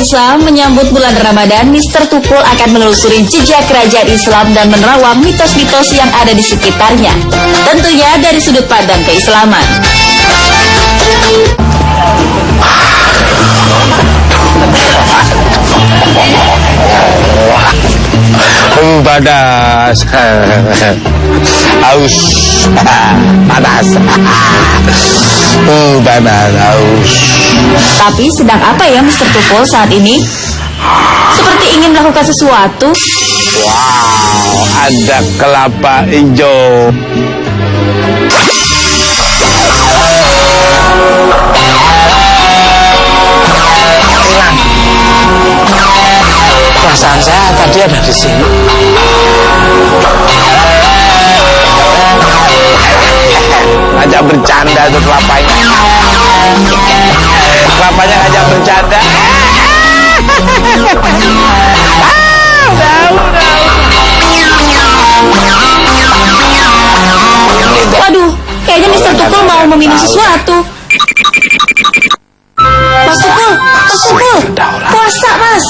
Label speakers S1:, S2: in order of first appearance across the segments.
S1: Pemirsa, menyambut bulan Ramadan, Mr. Tukul akan menelusuri jejak kerajaan Islam dan menerawang mitos-mitos yang ada di sekitarnya. Tentunya dari sudut pandang keislaman.
S2: Panas, aus, panas, panas, aus.
S1: Tapi sedang apa ya Mr. Tukul saat ini? Seperti ingin melakukan sesuatu.
S2: Wow, ada kelapa hijau. Perasaan saya tadi ada di sini. Ngajak bercanda tuh kelapanya. Kelapanya ngajak bercanda.
S1: Waduh, kayaknya Mr. Tukul mau meminum sesuatu. Mas Tukul, puasa Mas.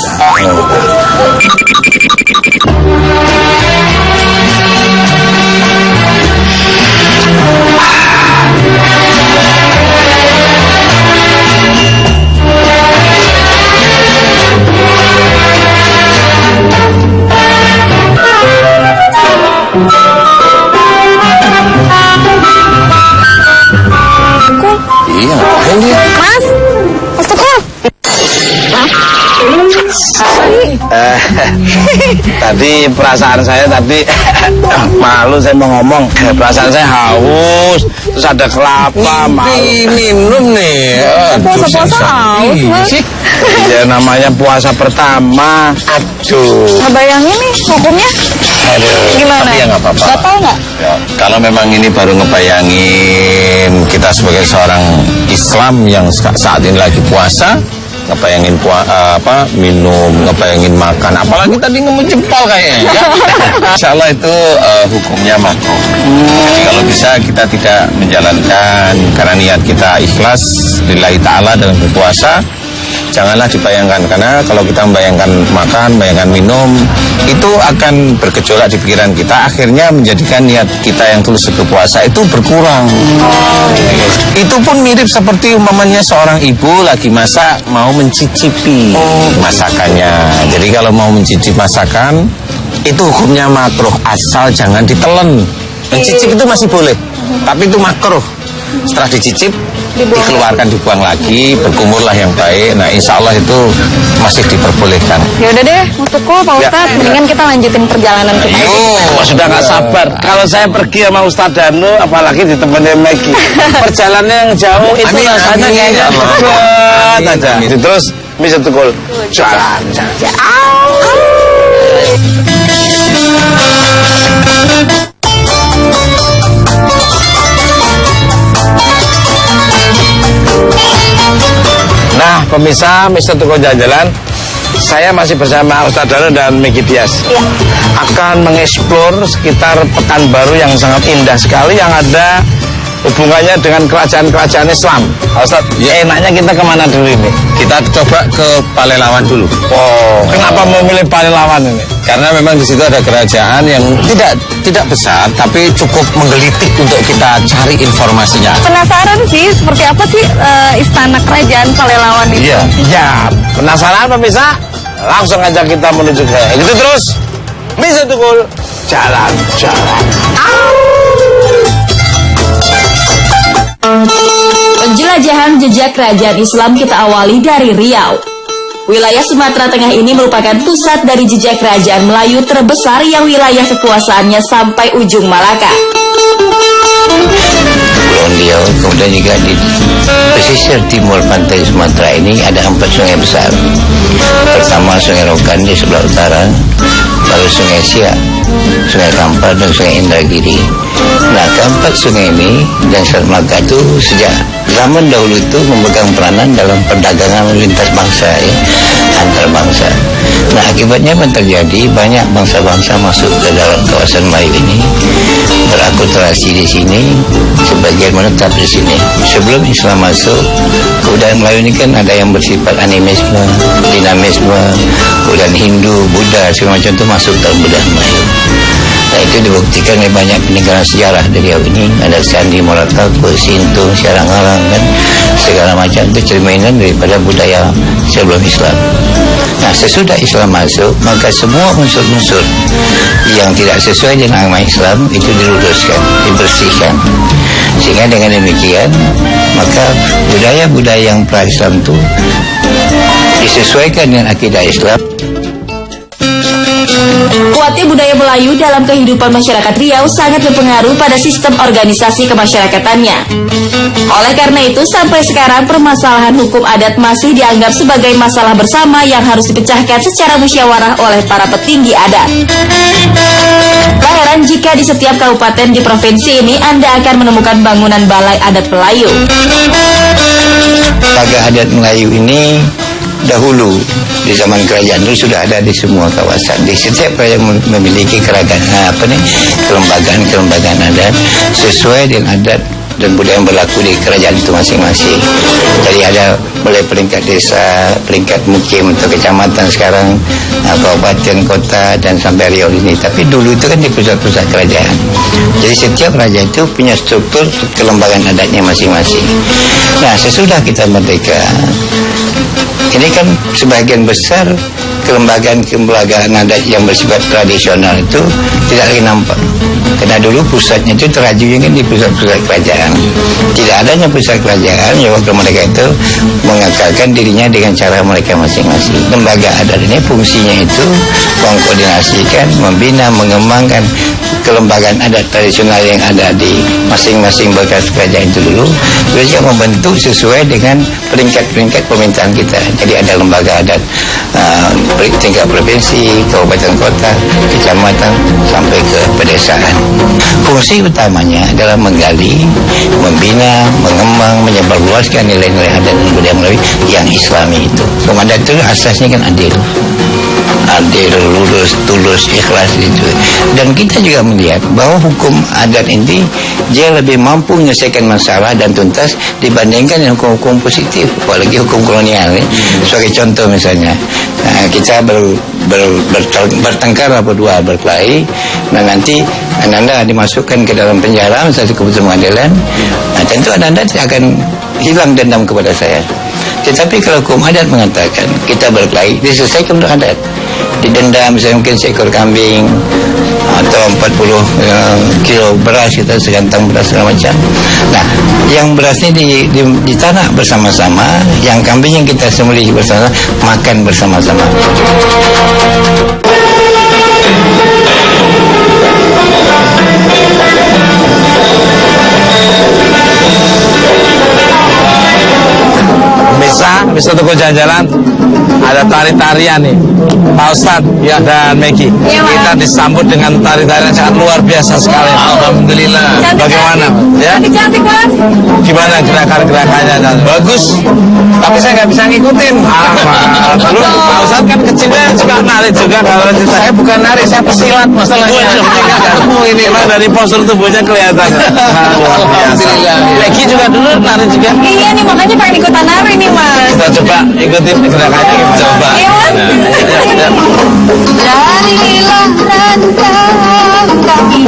S2: Iya, ngapain dia?
S1: Mas Tukul.
S2: Tadi perasaan saya malu saya mau ngomong. Perasaan saya haus, terus ada kelapa, minum nih.
S1: Puasa-puasa haus, Mas.
S2: Ya namanya puasa pertama. Aduh.
S1: Nah, bayangin nih hukumnya. Gimana?
S2: Tapi ya nggak apa-apa.
S1: Batal nggak?
S2: Ya, kalau memang ini baru ngebayangin kita sebagai seorang Islam yang saat ini lagi puasa, ngebayangin minum, ngebayangin makan, apalagi tadi nemu jempol kayaknya ya. Insya Allah itu hukumnya makruh. Jadi kalau bisa kita tidak menjalankan karena niat kita ikhlas lillahi ta'ala dalam berpuasa, janganlah dibayangkan, karena kalau kita membayangkan makan, membayangkan minum, itu akan bergejolak di pikiran kita, akhirnya menjadikan niat kita yang tulus berpuasa itu berkurang. Itu pun mirip seperti umpamanya seorang ibu lagi masak, mau mencicipi masakannya. Jadi kalau mau mencicip masakan, itu hukumnya makruh, asal jangan ditelen. Mencicip itu masih boleh, tapi itu makruh. Setelah dicicip, dikeluarkan, dibuang lagi, berkumurlah yang baik. Nah, insya Allah itu masih diperbolehkan.
S1: Ya udah deh, Mas Tukul, Pak Ustadz, mendingan kita lanjutin perjalanan kita.
S2: Sudah nggak sabar. Kalau saya pergi sama Ustadz Danu, apalagi ditemani Maggie, perjalanan yang jauh itu rasanya kayaknya berat aja. Terus, Mr. Tukul, jalan. Nah, pemirsa Mr. Tukul Jalan-Jalan, saya masih bersama Ustadz Danu dan Maggie Dias.
S1: Ya.
S2: Akan mengeksplor sekitar Pekanbaru yang sangat indah sekali, yang ada hubungannya dengan kerajaan-kerajaan Islam. Ustadz, ya enaknya kita kemana dulu ini? Kita coba ke Palelawan dulu. Oh, kenapa memilih Palelawan ini? Karena memang di situ ada kerajaan yang tidak besar, tapi cukup menggelitik untuk kita cari informasinya.
S1: Penasaran sih, seperti apa sih istana kerajaan Palelawan itu?
S2: Iya. Penasaran pemirsa? Langsung aja kita menuju ke itu terus. Mr. Tukul jalan-jalan.
S1: Penjelajahan jejak kerajaan Islam kita awali dari Riau. Wilayah Sumatera Tengah ini merupakan pusat dari jejak kerajaan Melayu terbesar yang wilayah kekuasaannya sampai ujung Malaka.
S3: Pulau Riau, kemudian juga di pesisir timur pantai Sumatera ini ada 4 sungai besar. Pertama Sungai Rokan di sebelah utara, lalu Sungai Siak, Sungai Kampar, dan Sungai Indragiri. Nah, keempat sungai ini dan Selat Melaka itu sejak zaman dahulu itu memegang peranan dalam perdagangan lintas bangsa, ya, antar bangsa. Nah, akibatnya apa terjadi? Banyak bangsa-bangsa masuk ke dalam kawasan Melayu ini, berakulturasi di sini, sebagian menetap di sini. Sebelum Islam masuk, kebudayaan Melayu ini kan ada yang bersifat animisme, dinamisme, kemudian Hindu, Buddha, segala macam itu masuk dalam budaya Melayu. Nah, itu dibuktikan oleh banyak peninggalan sejarah dari ini. Ada Candi Moratako, Sintung, Siarang-Arang, kan segala macam itu cerminan daripada budaya sebelum Islam. Nah, sesudah Islam masuk, maka semua unsur-unsur yang tidak sesuai dengan agama Islam itu diluruskan, dibersihkan. Sehingga dengan demikian, maka budaya-budaya yang pra-Islam itu disesuaikan dengan akidah Islam.
S1: Kuatnya budaya Melayu dalam kehidupan masyarakat Riau sangat berpengaruh pada sistem organisasi kemasyarakatannya. Oleh karena itu, sampai sekarang permasalahan hukum adat masih dianggap sebagai masalah bersama yang harus dipecahkan secara musyawarah oleh para petinggi adat. Tak heran jika di setiap kabupaten di provinsi ini Anda akan menemukan bangunan balai adat Melayu.
S3: Pagar adat Melayu ini dahulu di zaman kerajaan dulu sudah ada di semua kawasan. Di setiap kerajaan memiliki kelembagaan adat sesuai dengan adat dan budaya yang berlaku di kerajaan itu masing-masing. Jadi ada mulai peringkat desa, peringkat mukim atau kecamatan, sekarang kabupaten, kota, dan sampai Riau ini. Tapi dulu itu kan di pusat-pusat kerajaan. Jadi setiap raja itu punya struktur kelembagaan adatnya masing-masing. Nah, sesudah kita merdeka, ini kan sebagian besar kelembagaan adat yang bersifat tradisional itu tidak lagi nampak. Karena dulu pusatnya itu teraju kan di pusat-pusat kerajaan. Tidak adanya pusat kerajaan, ya waktu mereka itu mengakalkan dirinya dengan cara mereka masing-masing. Lembaga adat ini fungsinya itu mengkoordinasikan, membina, mengembangkan kelembagaan adat tradisional yang ada di masing-masing bekas kerajaan itu dulu. Terus juga membentuk sesuai dengan peringkat-peringkat pemerintahan kita. Jadi ada lembaga adat tingkat provinsi, kabupaten, kota, kecamatan, sampai ke pedesaan. Fungsi utamanya adalah menggali, membina, mengembang, menyebarluaskan nilai-nilai adat dan budaya Melayu yang Islami itu. Hukum adat itu asasnya kan adil, lurus, tulus, ikhlas itu. Dan kita juga melihat bahwa hukum adat ini dia lebih mampu menyelesaikan masalah dan tuntas dibandingkan dengan hukum-hukum positif, apalagi hukum kolonial. Sebagai contoh misalnya, kita bertengkar berdua, berkelahi, nah nanti Anda dimasukkan ke dalam penjara misalnya keputusan pengadilan, nah tentu Anda tidak akan hilang dendam kepada saya. Tetapi kalau hukum adat mengatakan kita berkelahi, diselesaikan menurut adat, didenda misalnya mungkin seekor kambing atau 40 kilo beras, kita segantang beras segala macam. Nah, yang beras ini di tanah bersama-sama, yang kambing yang kita sembelih bersama, makan bersama-sama.
S4: Bisa toko jalan-jalan, ada tari-tarian nih Pak Ustadz ya dan Megi.
S1: Ya,
S4: kita disambut dengan tari-tarian sangat luar biasa sekali. Alhamdulillah. Bagaimana ya?
S1: Cantik Mas.
S4: Gimana gerakan-gerakannya? Bagus, tapi saya nggak bisa ngikutin. Dulu Pak Ustadz kan kecilnya suka nari juga. Kalau saya bukan nari, saya pesilat masalahnya. Ini memang dari postur tubuhnya kelihatan. Alhamdulillah. Megi juga dulu nari juga.
S1: Iya nih, makanya pengen ikutan nari nih Mas.
S4: Kita coba ikutin gerakannya gimana? Coba.
S1: Iya Mas. Larilah rantang kaki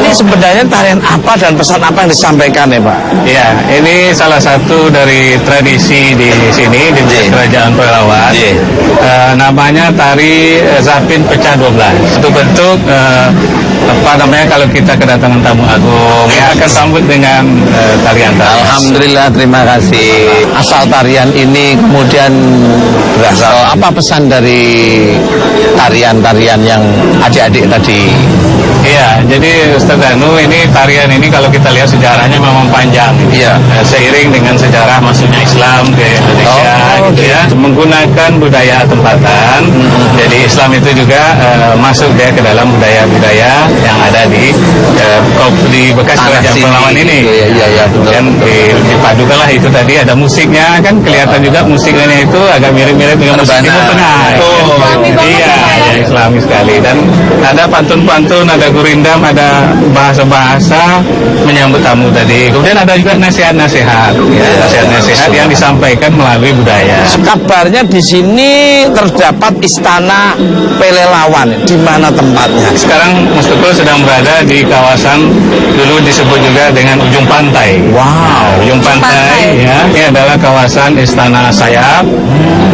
S4: Ini sebenarnya tarian apa dan pesan apa yang disampaikan ya Pak?
S5: Ya, ini salah satu dari tradisi di sini di Kerajaan Pelalawan. Namanya tari Zapin Pecah 12. Itu bentuk kalau kita kedatangan tamu agung ya akan sambut dengan tarian.
S4: Alhamdulillah, terima kasih. Asal tarian ini kemudian berasal apa pesan dari tarian-tarian yang adik-adik tadi
S5: Iya, jadi Ustaz Danu, ini tarian ini kalau kita lihat sejarahnya memang panjang.
S2: Iya.
S5: Seiring dengan sejarah masuknya Islam ke Indonesia, gitu ya, menggunakan budaya tempatan. Jadi Islam itu juga masuk dia ke dalam budaya-budaya yang ada di bekas kerajaan pahlawan ini.
S2: Iya,
S5: Kemudian dipadukanlah itu tadi ada musiknya, kan kelihatan juga musiknya itu agak mirip-mirip dengan musik Timur Tengah. Iya, Islami sekali. Dan ada pantun-pantun, ada gurindam, ada bahasa-bahasa menyambut tamu tadi. Kemudian ada juga nasihat-nasihat, ya, nasihat-nasihat yang disampaikan melalui budaya.
S4: Kabarnya di sini terdapat istana Pelelawan. Di mana tempatnya?
S5: Sekarang Mas Tukul sedang berada di kawasan dulu disebut juga dengan ujung pantai.
S4: Wow.
S5: Ujung pantai, ya. Ini adalah kawasan Istana Sayap.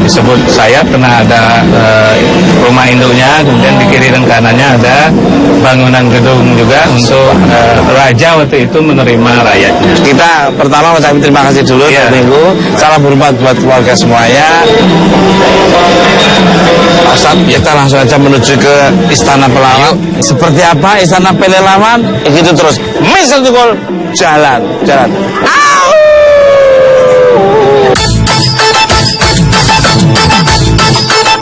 S5: Disebut Sayap karena ada rumah induknya. Kemudian di kiri dan kanannya ada bangunan gedung juga untuk raja waktu itu menerima rakyatnya.
S4: Kita pertama mengucapkan terima kasih dulu,
S5: Iya.
S4: Minggu. Salam hormat buat keluarga semuanya. Ustaz, kita langsung aja menuju ke Istana Pelelawan. Seperti apa Istana Pelelawan? Begitu terus. Misal Tukul, jalan.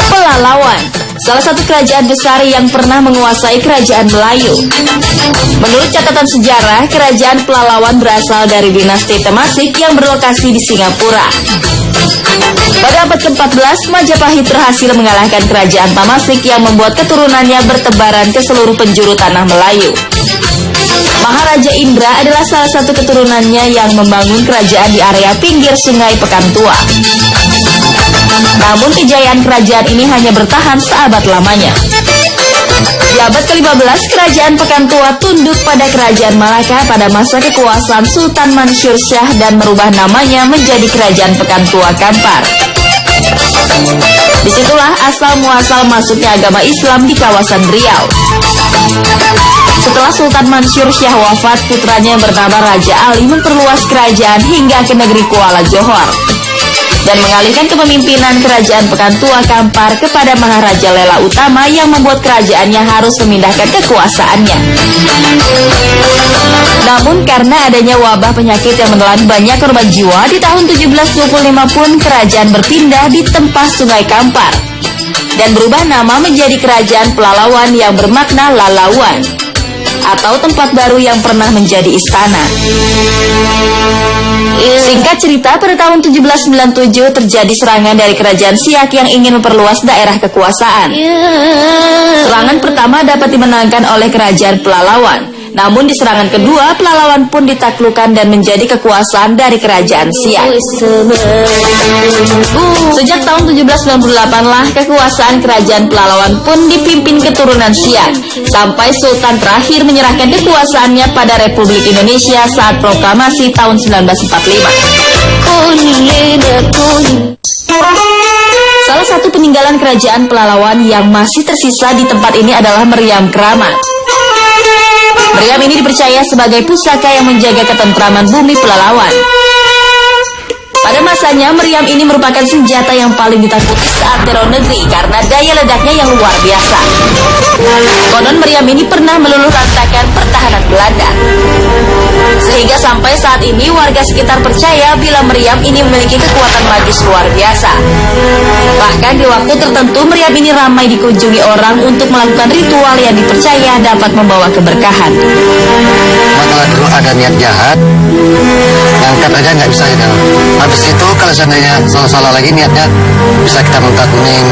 S1: Pelalawan, salah satu kerajaan besar yang pernah menguasai kerajaan Melayu. Menurut catatan sejarah, kerajaan Pelalawan berasal dari dinasti Temasik yang berlokasi di Singapura. Pada abad ke-14, Majapahit berhasil mengalahkan kerajaan Tamasik yang membuat keturunannya bertebaran ke seluruh penjuru tanah Melayu. Maharaja Indra adalah salah satu keturunannya yang membangun kerajaan di area pinggir sungai Pekantua. Namun kejayaan kerajaan ini hanya bertahan seabad lamanya. Di abad ke-15, kerajaan Pekantua tunduk pada kerajaan Malaka pada masa kekuasaan Sultan Mansur Shah dan merubah namanya menjadi kerajaan Pekantua Kampar. Disitulah asal-muasal masuknya agama Islam di kawasan Riau. Setelah Sultan Mansur Shah wafat, putranya yang bernama Raja Ali memperluas kerajaan hingga ke negeri Kuala Johor dan mengalihkan kepemimpinan kerajaan Pekantua Kampar kepada Maharaja Lela Utama yang membuat kerajaannya harus memindahkan kekuasaannya. Namun karena adanya wabah penyakit yang menelan banyak korban jiwa, di tahun 1725 pun kerajaan berpindah di tempah Sungai Kampar dan berubah nama menjadi Kerajaan Pelalawan yang bermakna Lalawan atau tempat baru yang pernah menjadi istana. Singkat cerita, pada tahun 1797 terjadi serangan dari kerajaan Siak yang ingin memperluas daerah kekuasaan. Serangan pertama dapat dimenangkan oleh kerajaan Pelalawan. Namun di serangan kedua, Pelalawan pun ditaklukkan dan menjadi kekuasaan dari kerajaan Siak. Sejak tahun 1798 lah kekuasaan kerajaan Pelalawan pun dipimpin keturunan Siak, sampai Sultan terakhir menyerahkan kekuasaannya pada Republik Indonesia saat proklamasi tahun 1945. Salah satu peninggalan kerajaan Pelalawan yang masih tersisa di tempat ini adalah meriam keramat. Meriam ini dipercaya sebagai pusaka yang menjaga ketentraman bumi Pelalawan. Pada masanya, meriam ini merupakan senjata yang paling ditakuti saat teror negeri karena daya ledaknya yang luar biasa. Konon meriam ini pernah meluluh lantakan pertahanan Belanda. Sehingga sampai saat ini warga sekitar percaya bila meriam ini memiliki kekuatan magis luar biasa. Bahkan di waktu tertentu meriam ini ramai dikunjungi orang untuk melakukan ritual yang dipercaya dapat membawa keberkahan.
S3: Kalau dulu ada niat jahat, ngangkat aja nggak bisa gitu. Habis itu kalau seandainya salah lagi niatnya, bisa kita muka kuning,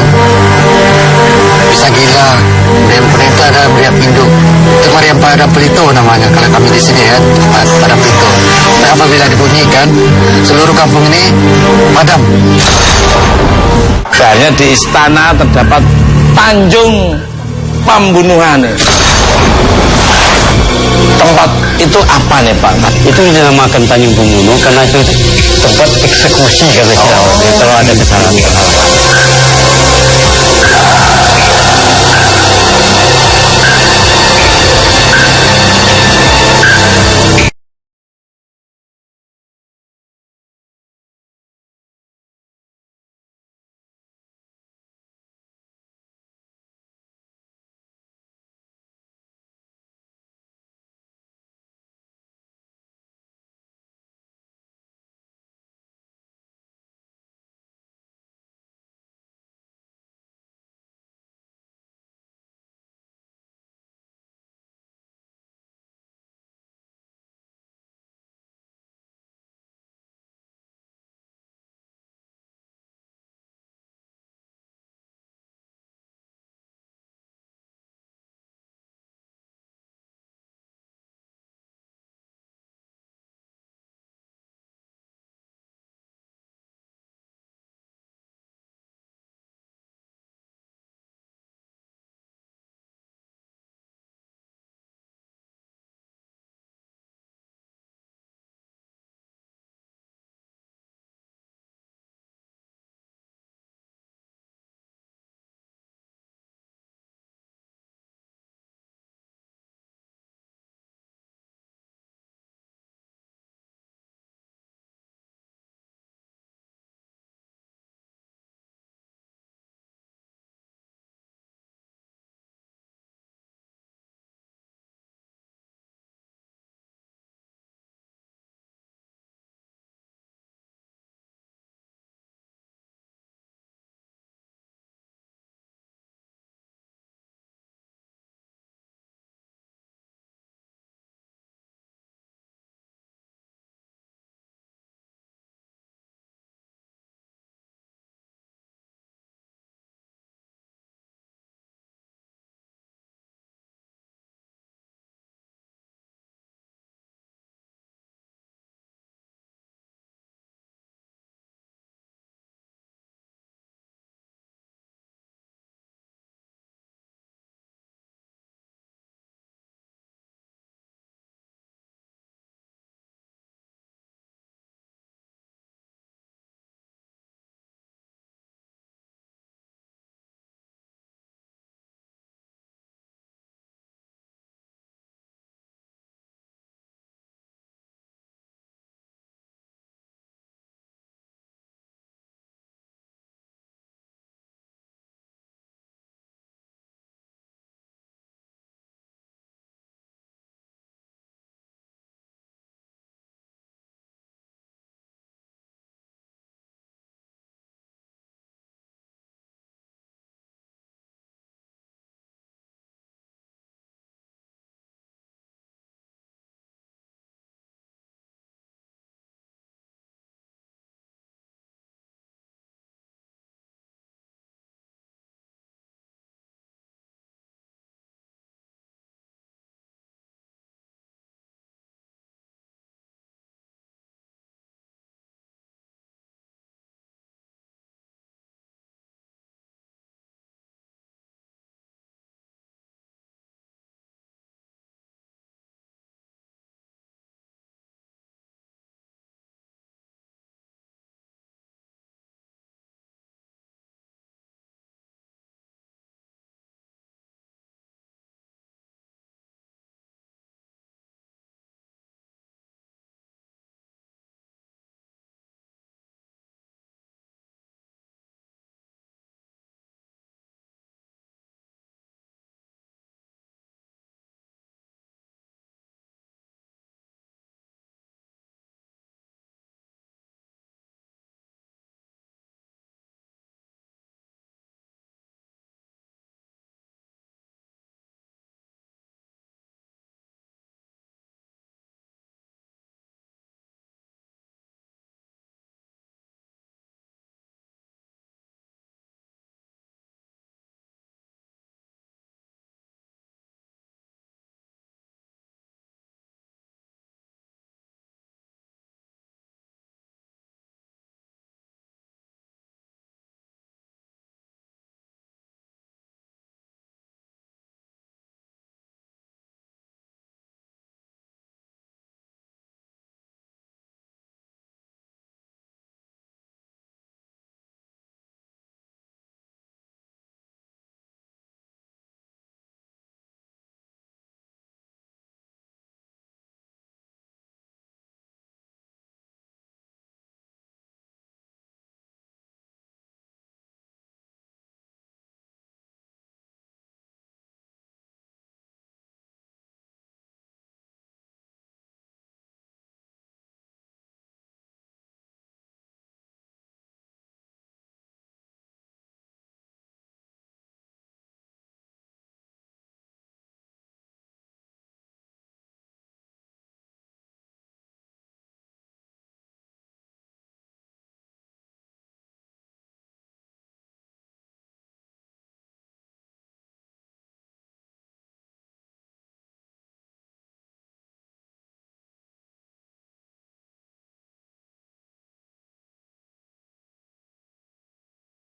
S3: bisa gila. Meriam kuning itu ada meriam induk. Itu meriam pada pelito namanya. Kalau kami di sini ya, pada pelito. Nah, apabila dibunyikan, seluruh kampung ini padam.
S4: Katanya di istana terdapat Tanjung Pembunuhan. Tempat itu apa nih Pak?
S6: Itu dinamakan Tanjung Pembunuh karena itu tempat eksekusi kalau ada kesalahan.